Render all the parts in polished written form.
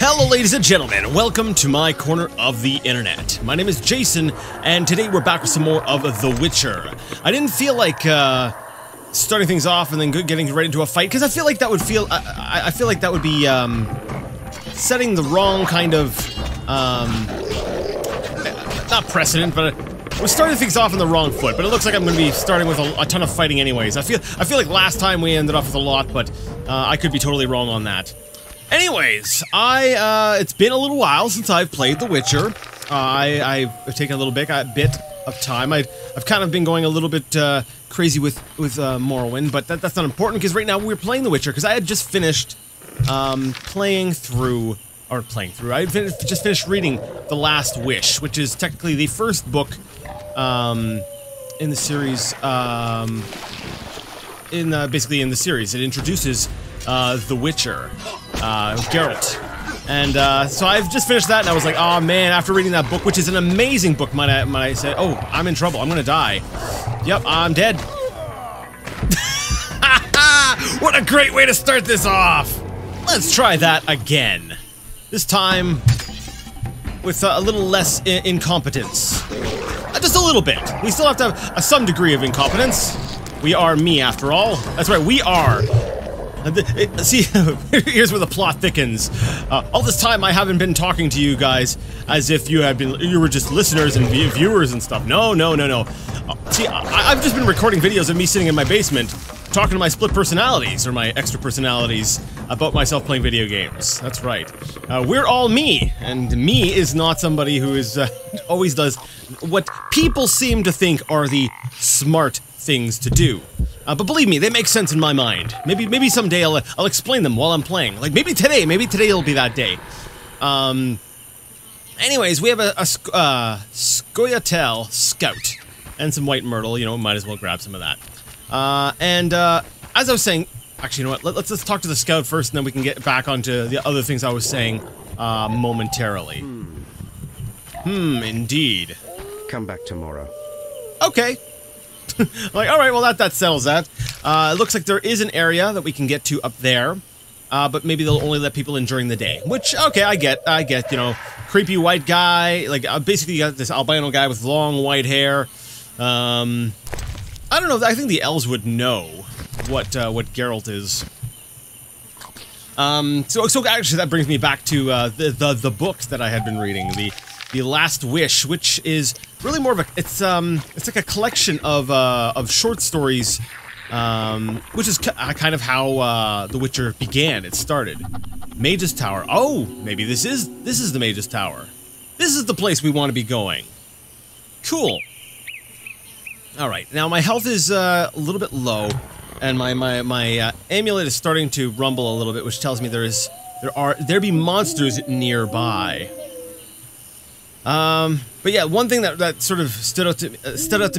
Hello ladies and gentlemen, welcome to my corner of the internet. My name is Jason, and today we're back with some more of The Witcher. I didn't feel like, starting things off and then getting right into a fight, because I feel like that would feel, I feel like that would be, setting the wrong kind of, not precedent, but we're starting things off on the wrong foot, but it looks like I'm going to be starting with a ton of fighting anyways. I feel like last time we ended off with a lot, but, I could be totally wrong on that. Anyways, it's been a little while since I've played The Witcher. I've taken a little bit of time. I've kind of been going a little bit crazy with Morrowind, but that's not important because right now we're playing The Witcher because I had just finished playing through. I just finished reading The Last Wish, which is technically the first book in the series. Basically in the series, it introduces The Witcher. Geralt. And, so I've just finished that, and I was like, oh man, after reading that book, which is an amazing book, might I say, oh, I'm in trouble, I'm gonna die. Yep, I'm dead. What a great way to start this off! Let's try that again. This time, with a little less incompetence. Just a little bit. We still have to have some degree of incompetence. We are me, after all. That's right, we are. See, here's where the plot thickens. All this time I haven't been talking to you guys as if you were just listeners and viewers and stuff. No. See, I've just been recording videos of me sitting in my basement talking to my split personalities, or my extra personalities, about myself playing video games. That's right. We're all me, and me is not somebody who is, always does what people seem to think are the smart things to do. But believe me, they make sense in my mind. Maybe someday I'll explain them while I'm playing. Like, maybe today will be that day. Anyways, we have a Scoia'tael Scout. And some white myrtle, you know, might as well grab some of that. As I was saying, actually, you know what, let's talk to the Scout first, and then we can get back onto the other things I was saying, momentarily. Indeed. Come back tomorrow. Okay. Like, alright, well that settles that. It looks like there is an area that we can get to up there, but maybe they'll only let people in during the day. Which, okay, I get, you know, creepy white guy, like, basically you got this albino guy with long white hair. I don't know, I think the elves would know what Geralt is. So actually that brings me back to, the book that I had been reading, The Last Wish, which is really more of a, it's like a collection of short stories, which is kind of how, The Witcher began. It started. Mage's Tower. Oh, maybe this is the Mage's Tower. This is the place we want to be going. Cool. Alright, now my health is, a little bit low, and my amulet is starting to rumble a little bit, which tells me there be monsters nearby. But yeah, one thing that sort of stood out to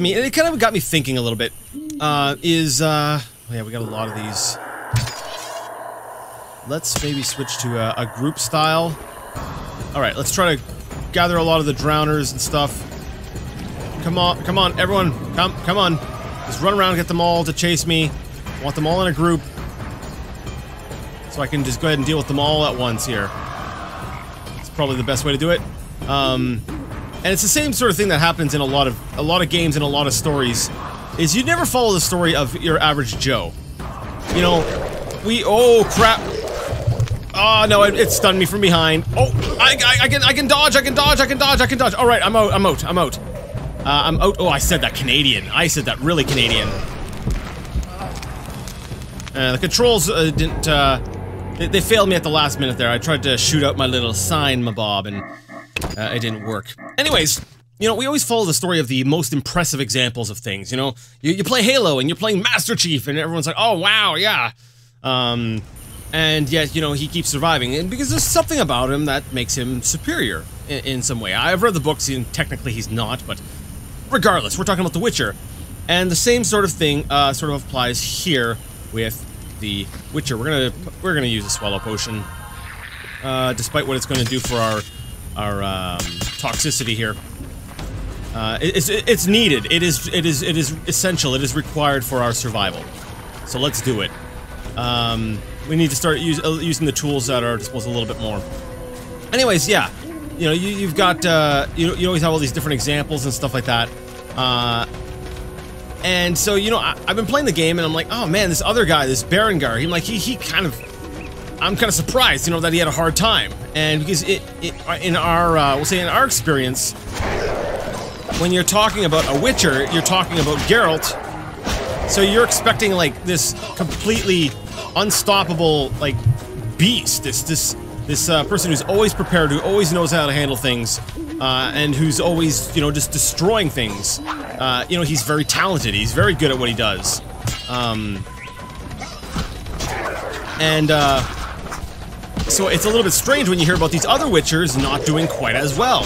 me, and it kind of got me thinking a little bit, is, yeah, we got a lot of these. Let's maybe switch to a group style. Alright, let's try to gather a lot of the drowners and stuff. Come on, everyone, come on. Just run around, get them all to chase me. I want them all in a group. So I can just go ahead and deal with them all at once here. It's probably the best way to do it. And it's the same sort of thing that happens in a lot of games and a lot of stories, is you never follow the story of your average Joe. You know, oh crap. Oh no, it stunned me from behind. Oh, I can dodge. Alright, I'm out. Oh, I said that Canadian. I said that really Canadian. The controls didn't, they failed me at the last minute there. I tried to shoot out my little sign, mabob, and it didn't work. Anyways, you know, we always follow the story of the most impressive examples of things, you know? You play Halo, and you're playing Master Chief, and everyone's like, oh, wow, yeah. And yet, you know, he keeps surviving, and because there's something about him that makes him superior in some way. I've read the books, and technically he's not, but regardless, we're talking about The Witcher. And the same sort of thing, sort of applies here with The Witcher. We're gonna use a swallow potion, despite what it's gonna do for our toxicity here. It's needed. It is essential. It is required for our survival. So let's do it. We need to start using the tools at our disposal a little bit more. Anyways, yeah. You know, you've got, you always have all these different examples and stuff like that. And so, you know, I've been playing the game and I'm like, oh man, this other guy, this Berengar, I'm kind of surprised, you know, that he had a hard time. And because in our, we'll say in our experience, when you're talking about a Witcher, you're talking about Geralt. So you're expecting, like, this completely unstoppable, like, beast. This person who's always prepared, who always knows how to handle things, and who's always, you know, just destroying things. You know, he's very talented. He's very good at what he does. So it's a little bit strange when you hear about these other Witchers not doing quite as well.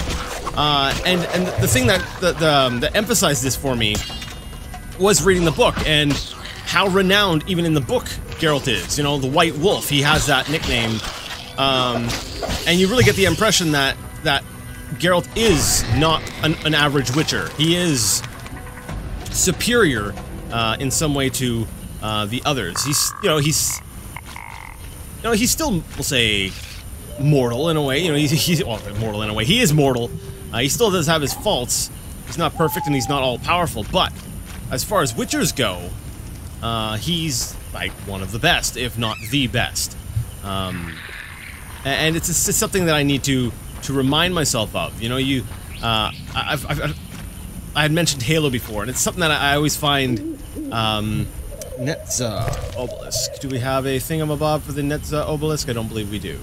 And the thing that emphasized this for me was reading the book and how renowned, even in the book, Geralt is. You know, the White Wolf. He has that nickname. And you really get the impression that Geralt is not an average Witcher. He is superior in some way to the others. He's still, we'll say, mortal in a way. You know, he's well, mortal in a way. He is mortal. He still does have his faults. He's not perfect and he's not all powerful. But as far as Witchers go, he's like one of the best, if not the best. And it's something that I need to remind myself of. You know, I had mentioned Halo before, and it's something that I always find. Netza Obelisk. Do we have a thingamabob for the Netza Obelisk? I don't believe we do.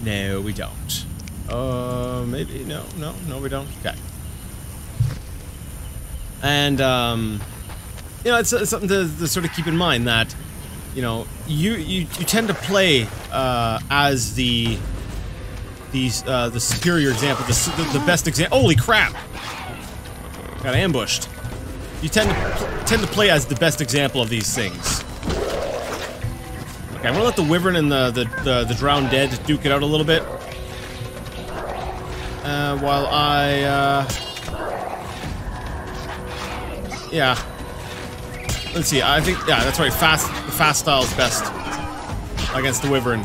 No, we don't. Maybe no, we don't. Okay. And you know, it's something to sort of keep in mind that, you know, you tend to play as the superior example, the best example. Holy crap! Got ambushed. You tend to play as the best example of these things. Okay, I'm gonna let the Wyvern and the Drowned Dead duke it out a little bit. While I yeah. Let's see, I think, yeah, that's right, the fast style is best against the Wyvern.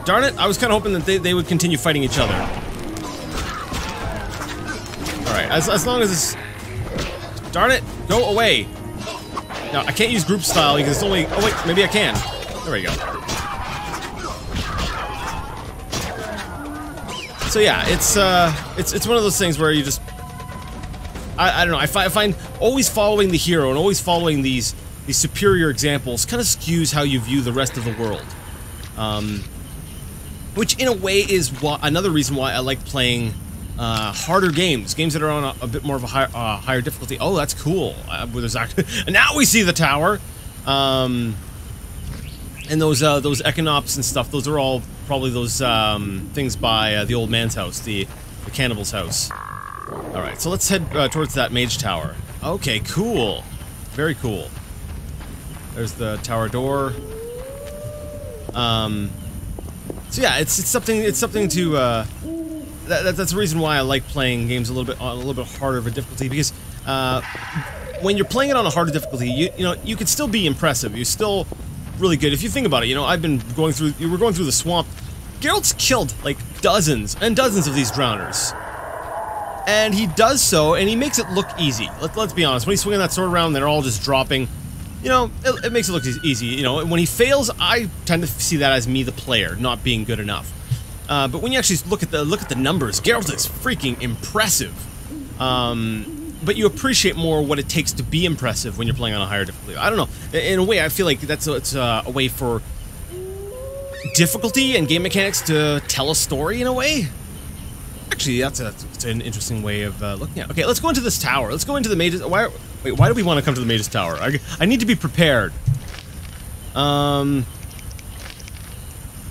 Darn it, I was kind of hoping that they would continue fighting each other. Alright, as long as it's... Darn it, go away! Now, I can't use group style because it's only... Oh wait, maybe I can. There we go. So yeah, it's one of those things where you just... I don't know, I find always following the hero and always following these superior examples kind of skews how you view the rest of the world. Which in a way is another reason why I like playing harder games that are on a bit more of a higher difficulty. Oh, that's cool. There's actually, and now we see the tower. And those Econops and stuff, those are all probably those things by the old man's house, the cannibal's house. Alright, so let's head towards that mage tower. Okay, cool. Very cool. There's the tower door. So yeah, it's something to that's the reason why I like playing games a little bit harder of a difficulty, because when you're playing it on a harder difficulty, you know, you could still be impressive. You're still really good. If you think about it, you know, you were going through the swamp. Geralt's killed like dozens and dozens of these drowners. And he does so, and he makes it look easy. Let's be honest. When he's swinging that sword around, they're all just dropping. You know, it makes it look easy. You know, when he fails, I tend to see that as me, the player, not being good enough. But when you actually look at the numbers, Geralt is freaking impressive. But you appreciate more what it takes to be impressive when you're playing on a higher difficulty. I don't know. In a way, I feel like it's a way for difficulty and game mechanics to tell a story in a way. Actually, that's an interesting way of looking at it. Okay, let's go into this tower. Let's go into the mage's... Wait, why do we want to come to the mage's tower? I need to be prepared. Alright,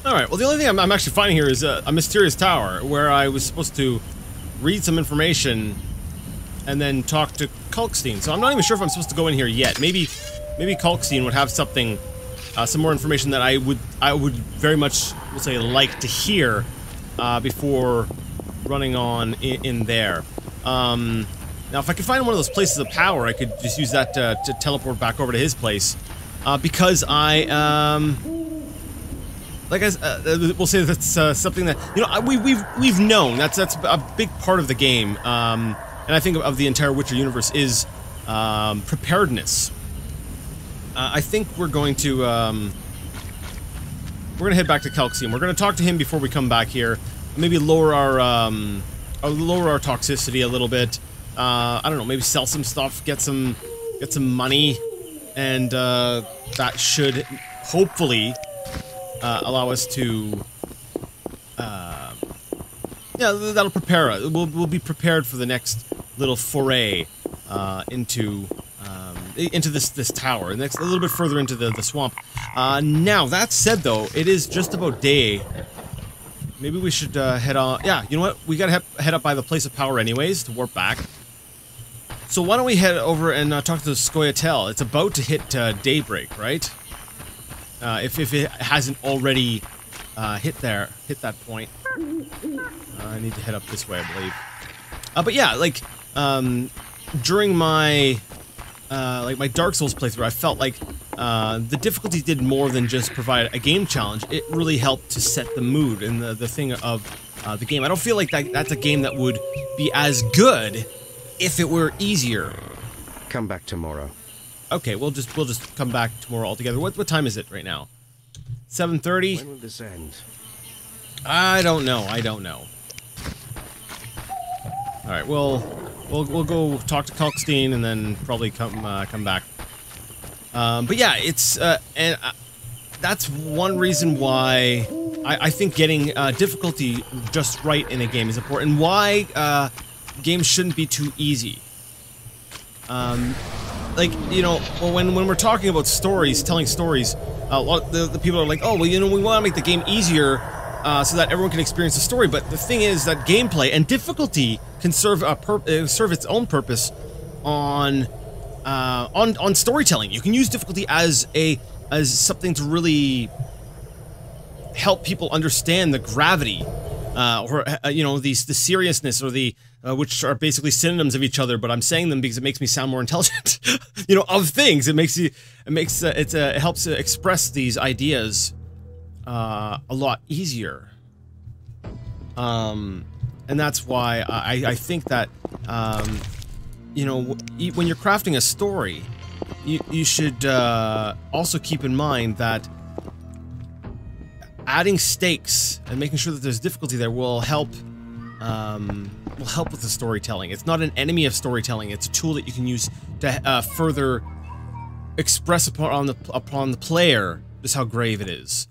well, the only thing I'm actually finding here is a mysterious tower where I was supposed to read some information and then talk to Kalkstein. So I'm not even sure if I'm supposed to go in here yet. Maybe Kalkstein would have something, some more information that I would very much, we'll say, like to hear before running on in there. Now, if I could find one of those places of power, I could just use that to teleport back over to his place. Because I, we'll say that's something that, you know, we've known. That's a big part of the game, and I think of the entire Witcher universe is preparedness. I think we're going to head back to Kalkstein. We're going to talk to him before we come back here. Maybe lower our toxicity a little bit. I don't know. Maybe sell some stuff, get some money, and that should hopefully allow us to. Yeah, that'll prepare us. We'll be prepared for the next little foray into this tower, and next a little bit further into the swamp. Now that said, though, it is just about day. Maybe we should head on. Yeah, you know what? We gotta head up by the place of power anyways to warp back. So why don't we head over and talk to the Scoia'tael? It's about to hit daybreak, right? If it hasn't already hit that point. I need to head up this way, I believe. But yeah, like during my my Dark Souls playthrough, I felt like the difficulty did more than just provide a game challenge. It really helped to set the mood and the thing of the game. I don't feel like that's a game that would be as good if it were easier. Come back tomorrow. Okay, we'll just come back tomorrow altogether. What time is it right now? 7:30? When will this end? I don't know. All right, we'll go talk to Kalkstein and then probably come back. But yeah, it's and that's one reason why I think getting difficulty just right in a game is important. Why games shouldn't be too easy. Like, you know, when we're talking about stories, telling stories, a lot the people are like, oh, well, you know, we want to make the game easier so that everyone can experience the story. But the thing is that gameplay and difficulty can serve its own purpose on storytelling. You can use difficulty as something to really help people understand the gravity, or you know, the seriousness, or the which are basically synonyms of each other, but I'm saying them because it makes me sound more intelligent, you know, of things. It helps express these ideas a lot easier. And that's why I think that, you know, when you're crafting a story, you should also keep in mind that adding stakes and making sure that there's difficulty there will help with the storytelling. It's not an enemy of storytelling. It's a tool that you can use to further express upon the player just how grave it is.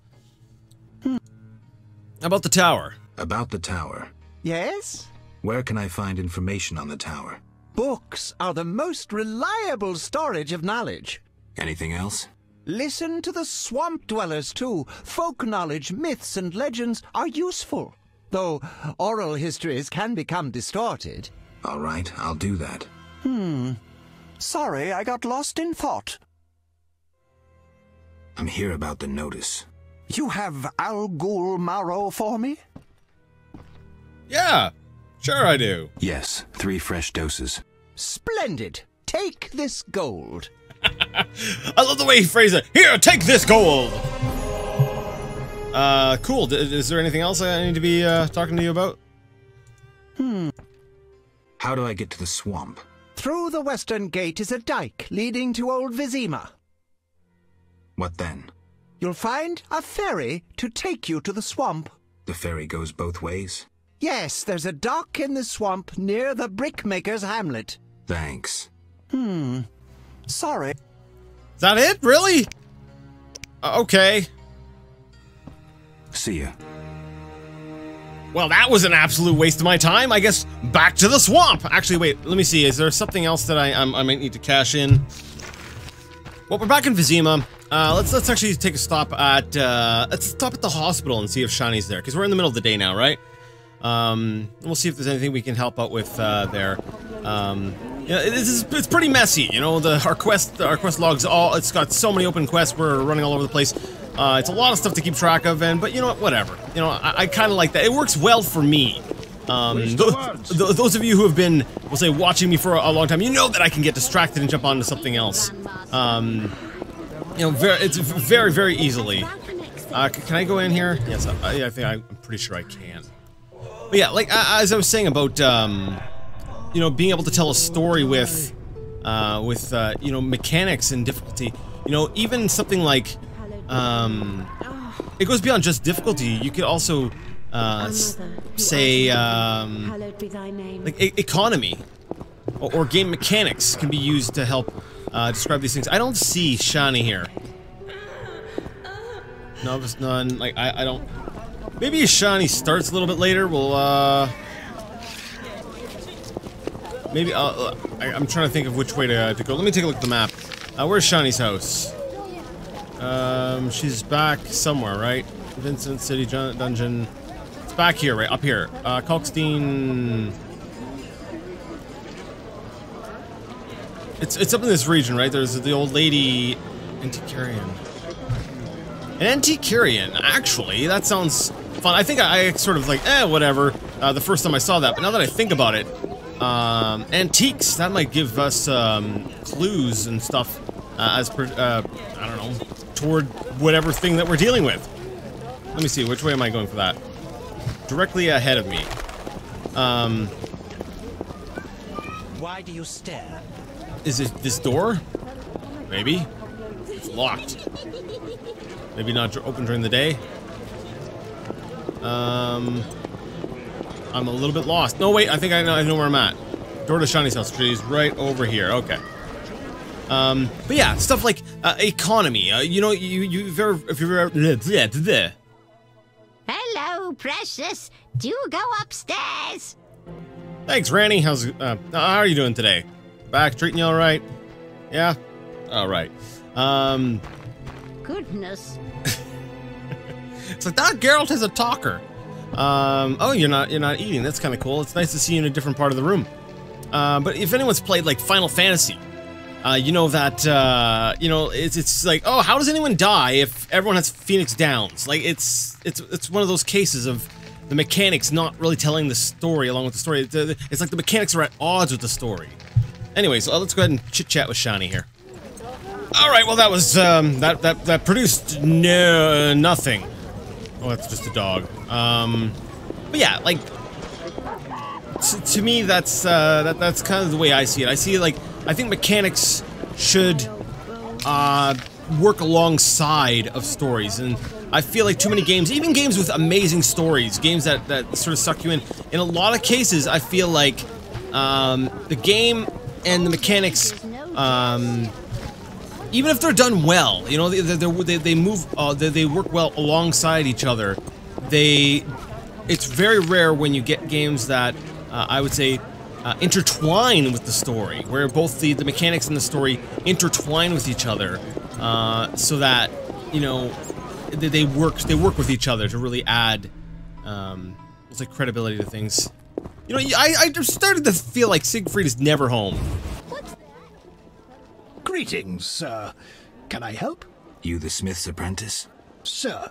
About the tower. About the tower. Yes? Where can I find information on the tower? Books are the most reliable storage of knowledge. Anything else? Listen to the swamp dwellers, too. Folk knowledge, myths, and legends are useful, though oral histories can become distorted. All right, I'll do that. Sorry, I got lost in thought. I'm here about the notice. You have Al Ghul marrow for me? Yeah, sure I do. Yes, 3 fresh doses. Splendid. Take this gold. I love the way he phrased it. Here, take this gold! Cool. Is there anything else I need to be talking to you about? How do I get to the swamp? Through the western gate is a dike leading to Old Vizima. What then? You'll find a ferry to take you to the swamp. The ferry goes both ways? Yes, there's a dock in the swamp near the brickmaker's hamlet. Thanks. Sorry. Is that it? Really? Okay. See ya. Well, that was an absolute waste of my time. I guess back to the swamp. Actually, wait. Let me see. Is there something else that I might need to cash in? Well, we're back in Vizima. Let's actually take a stop at the hospital and see if Shiny's there, because we're in the middle of the day now, right? We'll see if there's anything we can help out with there. Yeah, it's pretty messy, you know. Our quest logs, it's got so many open quests. We're running all over the place. It's a lot of stuff to keep track of, but you know what? Whatever. You know, I kind of like that. It works well for me. Those of you who have been, we'll say, watching me for a long time, you know that I can get distracted and jump onto something else. You know, it's very, very easily. Can I go in here? Yes, I think I'm pretty sure I can. But yeah, like as I was saying about you know, being able to tell a story with you know, mechanics and difficulty. You know, even something like it goes beyond just difficulty. You could also say like economy or game mechanics can be used to help describe these things. I don't see Shani here. No, there's none. Like I don't. Maybe Shani starts a little bit later. We'll maybe I'm trying to think of which way to go. Let me take a look at the map. Where's Shani's house? She's back somewhere, right? Vincent City Dungeon. It's back here, right? Up here. Kalkstein. It's up in this region, right? There's the old lady Antiquarian. An Antiquarian, actually, that sounds fun. I think I sort of like, whatever, the first time I saw that, but now that I think about it, antiques, that might give us, clues and stuff, as per, I don't know, toward whatever thing that we're dealing with. Let me see, which way am I going for that? Directly ahead of me. Why do you stare? Is it this door? Maybe. It's locked. Maybe not open during the day. I'm a little bit lost. No, wait, I think I know where I'm at. Door to Shani's house. She's right over here. Okay. But yeah, stuff like economy. You know, if you've ever Hello, precious. Do go upstairs. Thanks, Ranny. How are you doing today? Back treating you all right? Yeah. All right. Goodness. It's like that Geralt is a talker. Oh, you're not eating. That's kind of cool. It's nice to see you in a different part of the room. But if anyone's played like Final Fantasy, you know that you know it's like, oh, how does anyone die if everyone has Phoenix Downs? Like it's one of those cases of the mechanics not really telling the story along with the story. It's like the mechanics are at odds with the story. Anyways, let's go ahead and chit chat with Shani here. All right, well that was that produced nothing. Oh, that's just a dog. But yeah, like to me that's kind of the way I see it. I see it like I think mechanics should work alongside of stories, and I feel like too many games, even games with amazing stories, games that sort of suck you in a lot of cases, I feel like the game and the mechanics, even if they're done well, you know, they move, they work well alongside each other. It's very rare when you get games that I would say intertwine with the story, where both the mechanics and the story intertwine with each other, so that, you know, they work with each other to really add it's like credibility to things. You know, I just started to feel like Siegfried is never home. Greetings, sir. Can I help? You the smith's apprentice? Sir,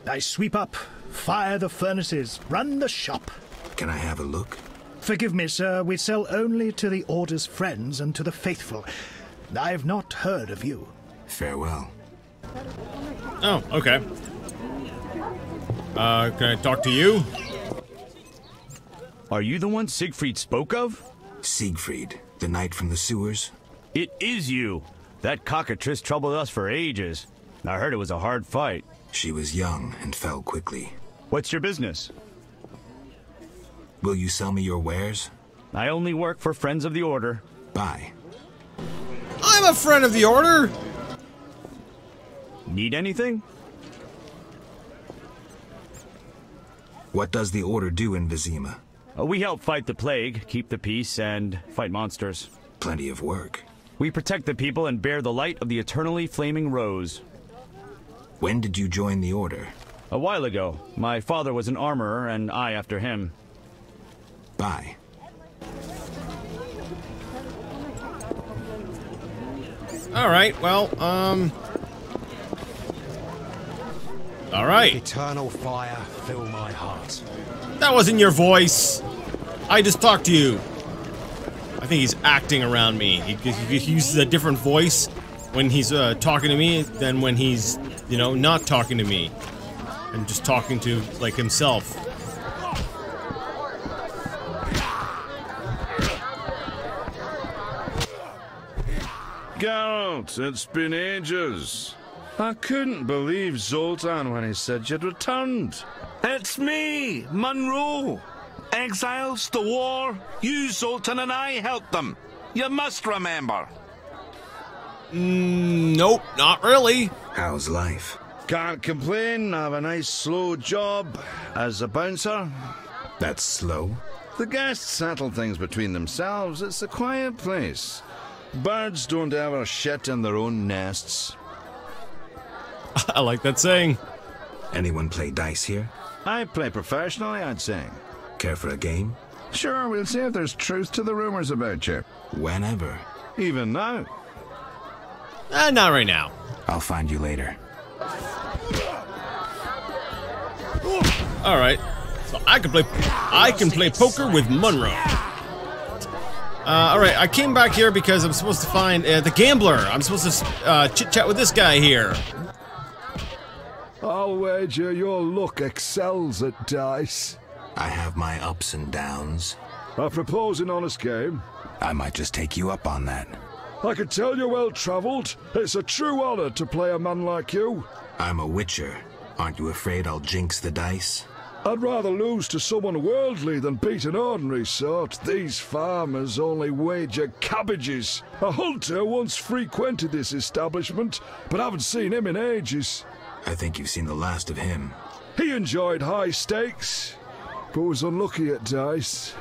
I sweep up, fire the furnaces, run the shop. Can I have a look? Forgive me, sir, we sell only to the Order's friends and to the faithful. I've not heard of you. Farewell. Oh, okay. Can I talk to you? Are you the one Siegfried spoke of? Siegfried, the knight from the sewers? It is you. That cockatrice troubled us for ages. I heard it was a hard fight. She was young and fell quickly. What's your business? Will you sell me your wares? I only work for Friends of the Order. Buy. I'm a friend of the Order! Need anything? What does the Order do in Vizima? We help fight the plague, keep the peace, and fight monsters. Plenty of work. We protect the people and bear the light of the eternally flaming rose. When did you join the Order? A while ago. My father was an armorer, and I after him. Buy. Alright, well, alright. Eternal fire, fill my heart. That wasn't your voice. I just talked to you. I think he's acting around me. He uses a different voice when he's talking to me than when he's, you know, not talking to me. and just talking to, like, himself. Geralt, it's been ages. I couldn't believe Zoltan when he said you'd returned. It's me, Monroe. Exiles, the war. You, Zoltan, and I helped them. You must remember. Nope, not really. How's life? Can't complain. I have a nice slow job as a bouncer. That's slow. The guests settle things between themselves. It's a quiet place. Birds don't ever shit in their own nests. I like that saying. Anyone play dice here? I play professionally, I'd say. Care for a game? Sure, we'll see if there's truth to the rumors about you. Whenever. Even now. Not right now. I'll find you later. Alright. So I can play poker with Monroe. Alright, I came back here because I'm supposed to find the gambler. I'm supposed to chit-chat with this guy here. I'll wager your luck excels at dice. I have my ups and downs. I propose an honest game. I might just take you up on that. I can tell you're well-travelled. It's a true honor to play a man like you. I'm a witcher. Aren't you afraid I'll jinx the dice? I'd rather lose to someone worldly than beat an ordinary sort. These farmers only wager cabbages. A hunter once frequented this establishment, but I haven't seen him in ages. I think you've seen the last of him. He enjoyed high stakes, but was unlucky at dice.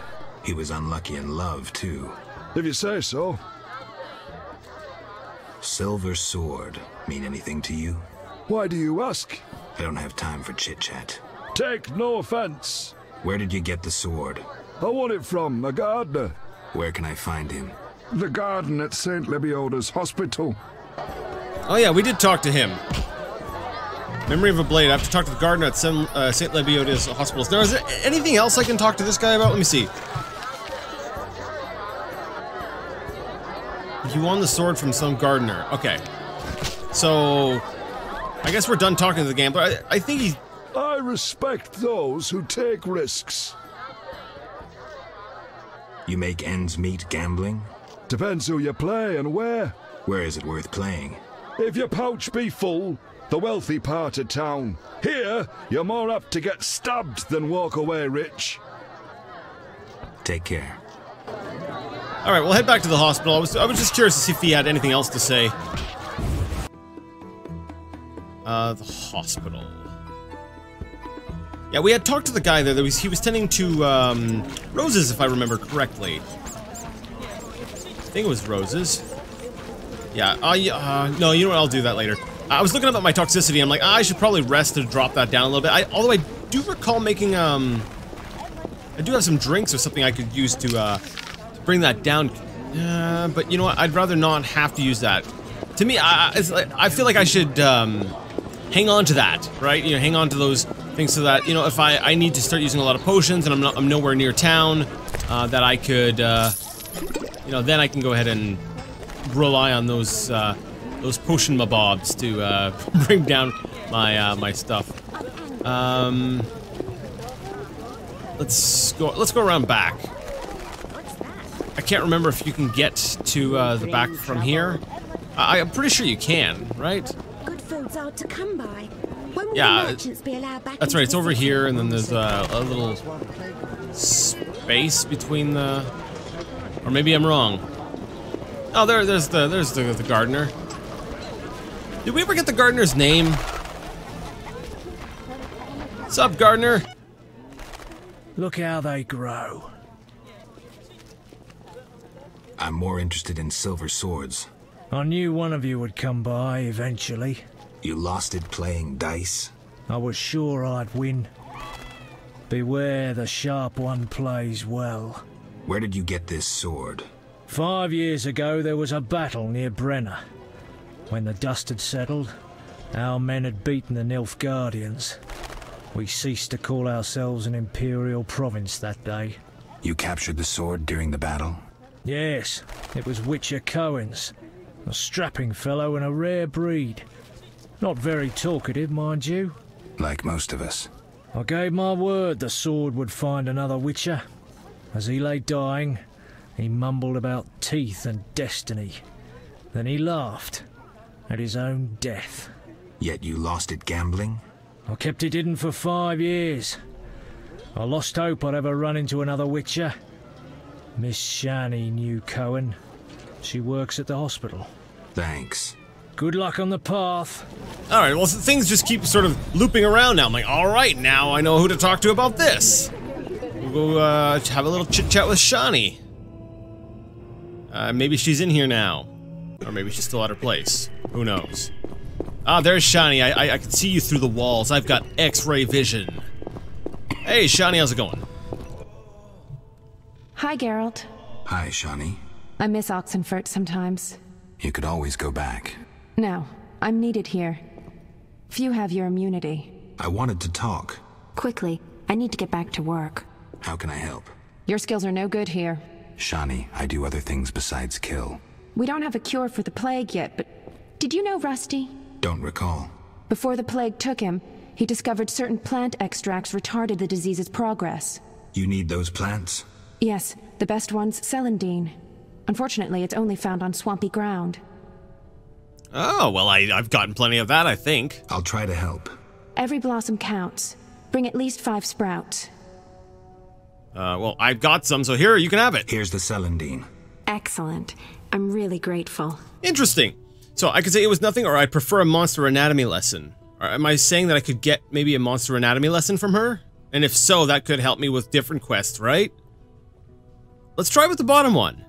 He was unlucky in love, too. If you say so. Silver sword mean anything to you? Why do you ask? I don't have time for chit-chat. Take no offense. Where did you get the sword? I won it from a gardener. Where can I find him? The garden at St. Lebioda's hospital. Oh yeah, we did talk to him. Memory of a blade. I have to talk to the gardener at St. Lebioda's hospital. Now, is there anything else I can talk to this guy about? Let me see. You won the sword from some gardener. Okay. So, I guess we're done talking to the gambler. I think he's... I respect those who take risks. You make ends meet gambling? Depends who you play and where. Where is it worth playing? If your pouch be full, the wealthy part of town. Here, you're more apt to get stabbed than walk away rich. Take care. Alright, we'll head back to the hospital. I was just curious to see if he had anything else to say. The hospital. Yeah, we had talked to the guy there. He was tending to, roses, if I remember correctly. I think it was roses. Yeah, no, you know what, I'll do that later. I was looking up at my toxicity, I'm like, I should probably rest to drop that down a little bit. Although I do recall making, I do have some drinks or something I could use to bring that down. But you know what, I'd rather not have to use that. To me, I feel like I should, hang on to that, right? You know, hang on to those things so that, you know, if I need to start using a lot of potions and I'm nowhere near town, that I could, you know, then I can go ahead and rely on those potion mabobs to, bring down my stuff. Let's go around back. I can't remember if you can get to, the back from here. I'm pretty sure you can, right? Good food's hard to come by. When will the merchants be allowed back? That's right, it's over here, and then there's a little space between the... Or maybe I'm wrong. Oh, there's the gardener. Did we ever get the gardener's name? What's up, gardener? Look how they grow. I'm more interested in silver swords. I knew one of you would come by eventually. You lost it playing dice? I was sure I'd win. Beware the sharp one plays well. Where did you get this sword? 5 years ago there was a battle near Brenner. When the dust had settled, our men had beaten the Nilfgaardians. We ceased to call ourselves an imperial province that day. You captured the sword during the battle? Yes, it was Witcher Cohen's. A strapping fellow and a rare breed. Not very talkative, mind you. Like most of us. I gave my word the sword would find another Witcher. As he lay dying, he mumbled about teeth and destiny. Then he laughed at his own death. Yet you lost it gambling? I kept it hidden for 5 years. I lost hope I'd ever run into another Witcher. Miss Shani knew Cohen. She works at the hospital. Thanks. Good luck on the path. Alright, well, things just keep sort of looping around now. I'm like, alright, now I know who to talk to about this. We'll go have a little chit-chat with Shani. Maybe she's in here now. Or maybe she's still at her place. Who knows? Ah, there's Shani. I can see you through the walls. I've got X-ray vision. Hey, Shani, how's it going? Hi, Geralt. Hi, Shani. I miss Oxenfurt sometimes. You could always go back. No, I'm needed here. Few have your immunity. I wanted to talk. Quickly, I need to get back to work. How can I help? Your skills are no good here. Shani, I do other things besides kill. We don't have a cure for the plague yet, but did you know Rusty? Don't recall. Before the plague took him, he discovered certain plant extracts retarded the disease's progress. You need those plants? Yes, the best one's celandine. Unfortunately, it's only found on swampy ground. Oh, well, I've gotten plenty of that, I think. I'll try to help. Every blossom counts. Bring at least 5 sprouts. Well, I've got some, so here, you can have it. Here's the celandine. Excellent. I'm really grateful. Interesting. So I could say it was nothing, or I'd prefer a monster anatomy lesson. Or am I saying that I could get maybe a monster anatomy lesson from her? And if so, that could help me with different quests, right? Let's try with the bottom one.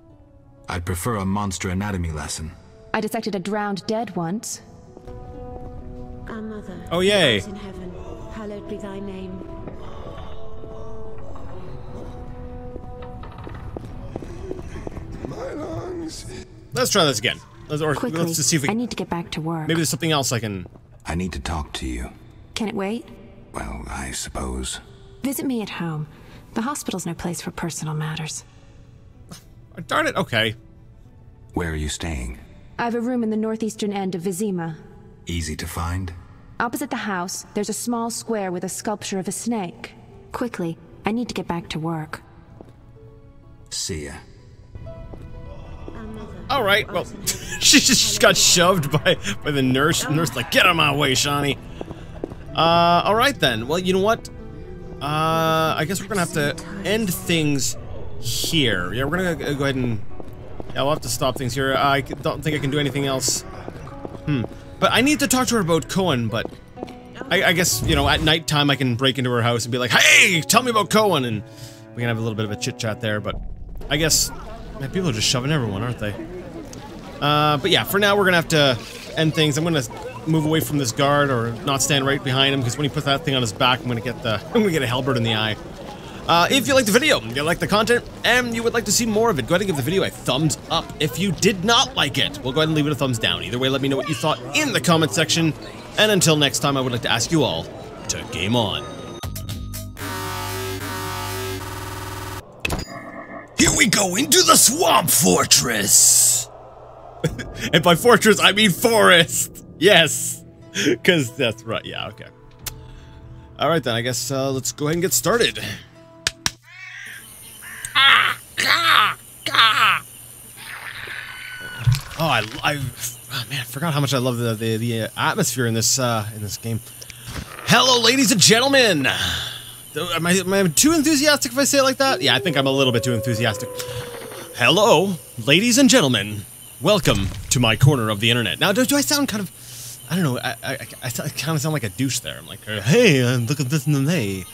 I'd prefer a monster anatomy lesson. I dissected a drowned dead once. Our mother, oh, yay. who art in heaven, hallowed be thy name. My lungs. Let's try this again. Quickly, let's just see if we I need to get back to work. Maybe there's something else I can... I need to talk to you. Can it wait? Well, I suppose. Visit me at home. The hospital's no place for personal matters. Oh, darn it, okay. Where are you staying? I have a room in the northeastern end of Vizima. Easy to find? Opposite the house, there's a small square with a sculpture of a snake. Quickly, I need to get back to work. See ya. Alright, well, she just got shoved by the nurse. Nurse like, get out of my way, Shani. Alright then. Well, you know what? I guess we're gonna have to end things here. Yeah, we're gonna go ahead and... Yeah, we'll have to stop things here. I don't think I can do anything else. But I need to talk to her about Cohen, but... I guess, you know, at nighttime I can break into her house and be like, hey, tell me about Cohen, and we can have a little bit of a chit-chat there, but... I guess... Man, people are just shoving everyone, aren't they? But yeah, for now we're gonna have to end things. I'm gonna move away from this guard or not stand right behind him, because when he puts that thing on his back, I'm gonna get a halberd in the eye. If you liked the video, you like the content, and you would like to see more of it, go ahead and give the video a thumbs up. If you did not like it, well, go ahead and leave it a thumbs down. Either way, let me know what you thought in the comment section. And until next time, I would like to ask you all to game on. Here we go into the Swamp Fortress! And by fortress, I mean forest! Yes! Because that's right, yeah, okay. Alright then, I guess let's go ahead and get started. Oh, oh man, I forgot how much I love the atmosphere in this game. Hello, ladies and gentlemen! Am I too enthusiastic if I say it like that? Yeah, I think I'm a little bit too enthusiastic. Hello, ladies and gentlemen. Welcome to my corner of the internet. Now, do I sound kind of... I don't know, I kind of sound like a douche there. I'm like, hey, look at this and hey.